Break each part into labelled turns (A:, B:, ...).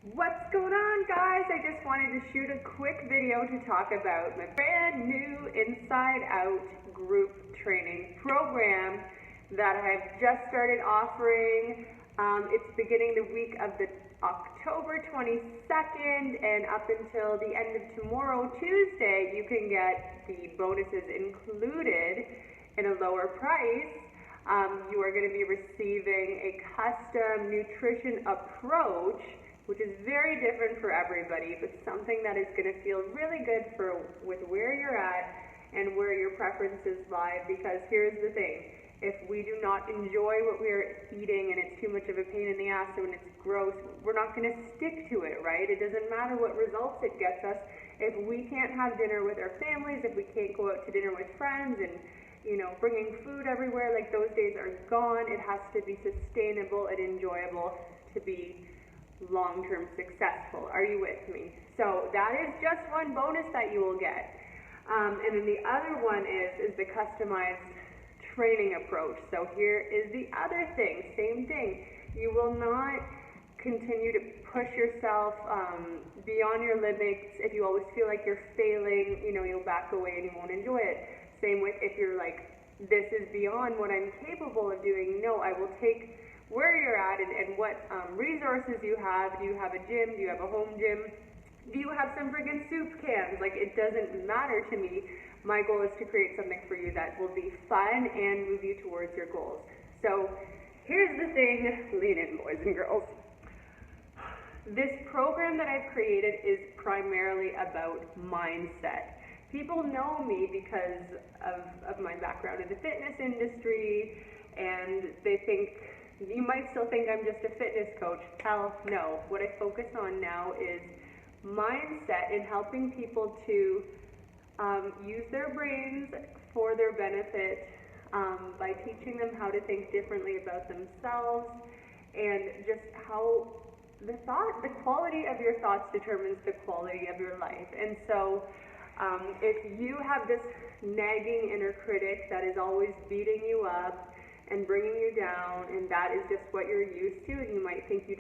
A: What's going on, guys? I just wanted to shoot a quick video to talk about my brand new Inside Out group training program that I've just started offering. It's beginning the week of the October 22nd, and up until the end of tomorrow, Tuesday, you can get the bonuses included in a lower price. You are going to be receiving a custom nutrition approach, which is very different for everybody, but something that is going to feel really good with where you're at and where your preferences lie. Because here's the thing, if we do not enjoy what we're eating and it's too much of a pain in the ass and it's gross, we're not going to stick to it, right? It doesn't matter what results it gets us. If we can't have dinner with our families, if we can't go out to dinner with friends and bringing food everywhere, like those days are gone. It has to be sustainable and enjoyable to be long-term successful. Are you with me? So that is just one bonus that you will get. And then the other one is the customized training approach. So here is the other thing, same thing. You will not continue to push yourself beyond your limits. If you always feel like you're failing, you'll back away and you won't enjoy it. Same with if you're like, this is beyond what I'm capable of doing. No, I will take where you're at and what resources you have. Do you have a gym? Do you have a home gym? Do you have some friggin' soup cans? Like, it doesn't matter to me. My goal is to create something for you that will be fun and move you towards your goals. So here's the thing, lean in, boys and girls. This program that I've created is primarily about mindset. People know me because of my background in the fitness industry, and they think, you might still think I'm just a fitness coach. Hell no. What I focus on now is mindset and helping people to use their brains for their benefit by teaching them how to think differently about themselves, and just how the quality of your thoughts determines the quality of your life. And so if you have this nagging inner critic that is always beating you up and bringing you down, and that is just what you're used to, and you might think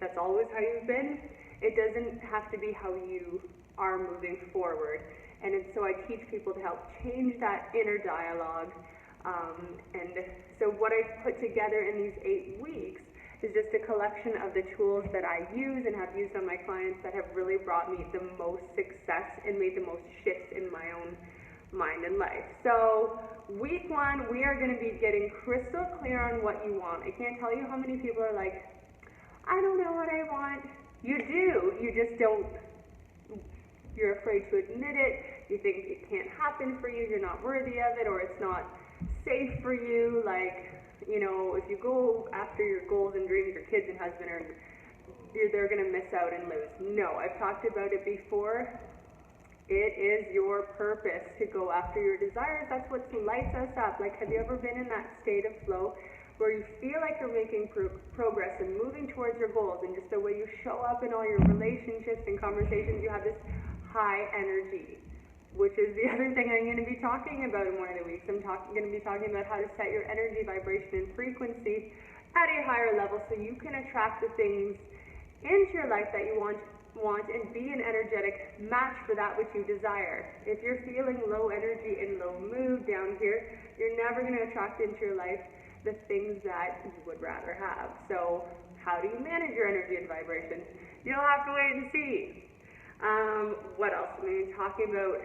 A: that's always how you've been, it doesn't have to be how you are moving forward. And so I teach people to help change that inner dialogue. And so what I've put together in these 8 weeks is just a collection of the tools that I use and have used on my clients that have really brought me the most success and made the most shifts in my own mind and life. So week 1, we are going to be getting crystal clear on what you want. I can't tell you how many people are like, I don't know what I want. You do, you just don't. You're afraid to admit it. You think it can't happen for you, you're not worthy of it, or it's not safe for you. Like, if you go after your goals and dreams, your kids and husband they're going to miss out and lose. No, I've talked about it before. It is your purpose to go after your desires. That's what lights us up. Like, have you ever been in that state of flow where you feel like you're making progress and moving towards your goals, and just the way you show up in all your relationships and conversations, you have this high energy, which is the other thing I'm going to be talking about in one of the weeks. I'm going to be talking about how to set your energy, vibration, and frequency at a higher level so you can attract the things into your life that you want and be an energetic match for that which you desire. If you're feeling low energy and low mood down here, you're never going to attract into your life the things that you would rather have. So how do you manage your energy and vibration? You'll have to wait and see. What else am I talking about?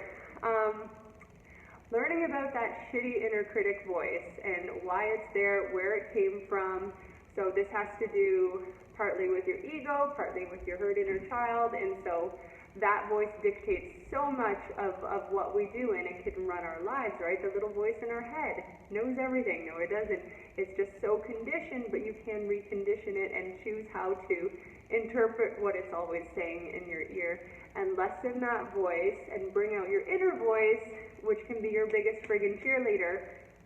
A: Learning about that shitty inner critic voice and why it's there, where it came from. So this has to do partly with your ego, partly with your hurt inner child, and so that voice dictates so much of what we do, and it can run our lives, right? The little voice in our head knows everything. No, it doesn't. It's just so conditioned, but you can recondition it and choose how to interpret what it's always saying in your ear and lessen that voice and bring out your inner voice, which can be your biggest friggin' cheerleader,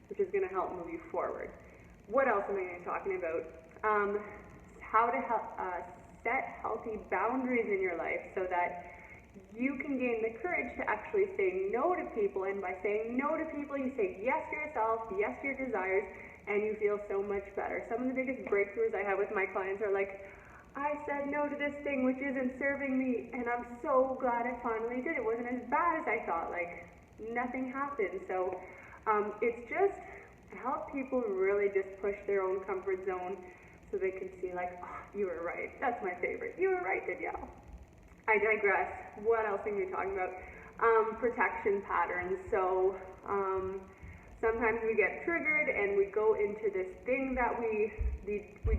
A: which is going to help move you forward. What else am I going to be talking about? How to set healthy boundaries in your life so that you can gain the courage to actually say no to people, and by saying no to people, you say yes to yourself, yes to your desires, and you feel so much better. Some of the biggest breakthroughs I have with my clients are like, I said no to this thing which isn't serving me, and I'm so glad I finally did. It wasn't as bad as I thought, like nothing happened. So it's just help people really just push their own comfort zone so they can see like, oh, you were right. That's my favorite. You were right, Danielle. I digress. What else are we talking about? Protection patterns. So sometimes we get triggered and we go into this thing that we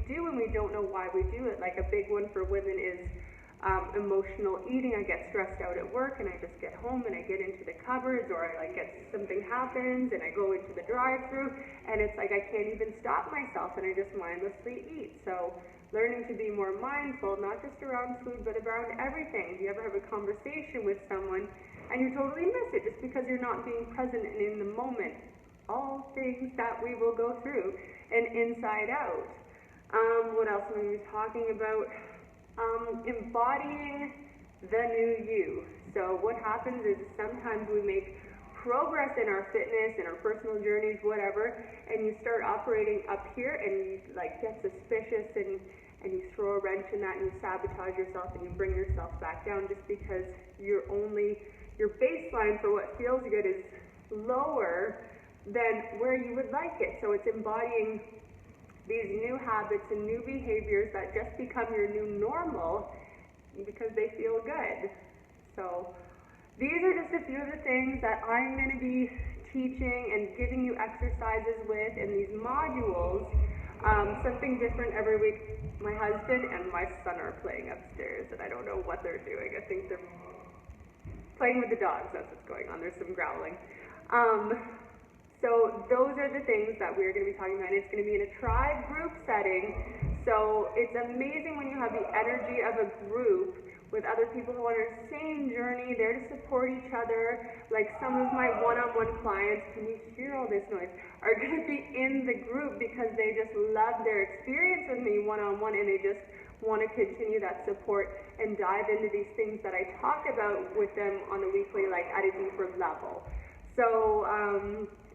A: do and we don't know why we do it. Like a big one for women is emotional eating. I get stressed out at work and I just get home and I get into the cupboards, or I like something happens and I go into the drive-thru and it's like I can't even stop myself and I just mindlessly eat. So learning to be more mindful, not just around food but around everything. Do you ever have a conversation with someone and you totally miss it just because you're not being present and in the moment? All things that we will go through and inside out. What else are we talking about? Embodying the new you. So what happens is sometimes we make progress in our fitness, in our personal journeys, whatever, and you start operating up here and you like get suspicious and you throw a wrench in that and you sabotage yourself and you bring yourself back down just because your baseline for what feels good is lower than where you would like it. So it's embodying these new habits and new behaviors that just become your new normal because they feel good. So these are just a few of the things that I'm going to be teaching and giving you exercises with in these modules. Something different every week. My husband and my son are playing upstairs and I don't know what they're doing. I think they're playing with the dogs. That's what's going on. There's some growling. So those are the things that we're going to be talking about. It's going to be in a tribe group setting. So it's amazing when you have the energy of a group with other people who are on the same journey, there to support each other. Like some of my one-on-one clients, can you hear all this noise, are going to be in the group because they just love their experience with me one-on-one and they just want to continue that support and dive into these things that I talk about with them on a weekly, like at a deeper level. So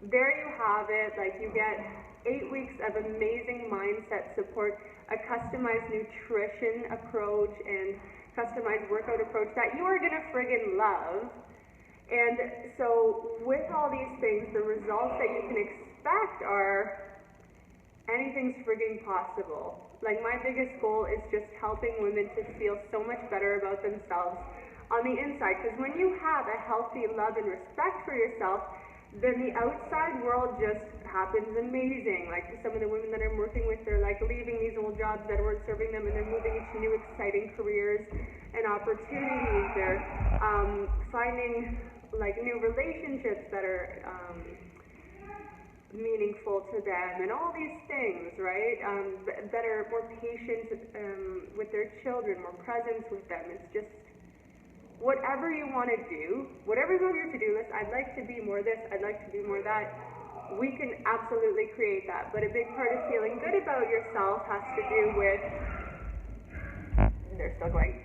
A: there you have it. Like you get 8 weeks of amazing mindset support, a customized nutrition approach and customized workout approach that you are going to friggin' love. And so with all these things, the results that you can expect are anything's friggin' possible. Like my biggest goal is just helping women to feel so much better about themselves on the inside. Because when you have a healthy love and respect for yourself, then the outside world just happens amazing. Like some of the women that I'm working with, they're like leaving these old jobs that weren't serving them and they're moving into new exciting careers and opportunities. They're finding like new relationships that are meaningful to them and all these things, right? That are more patient with their children, more presence with them. It's just whatever you want to do, whatever's on your to-do list. I'd like to be more this, I'd like to do more that. We can absolutely create that. But a big part of feeling good about yourself has to do with, they're still going,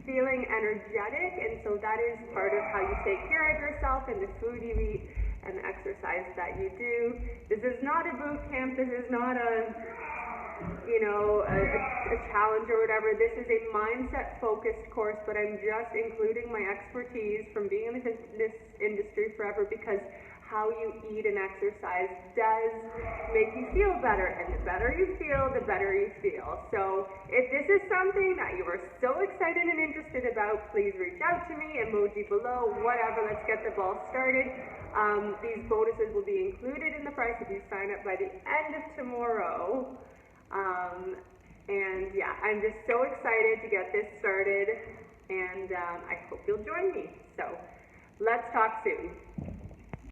A: feeling energetic. And so that is part of how you take care of yourself and the food you eat and the exercise that you do. This is not a boot camp. This is not a challenge or whatever. This is a mindset-focused course, but I'm just including my expertise from being in this industry forever because how you eat and exercise does make you feel better, and the better you feel, the better you feel. So if this is something that you are so excited and interested about, please reach out to me, emoji below, whatever, let's get the ball started. These bonuses will be included in the price if you sign up by the end of tomorrow. And yeah, I'm just so excited to get this started, and I hope you'll join me. So let's talk soon.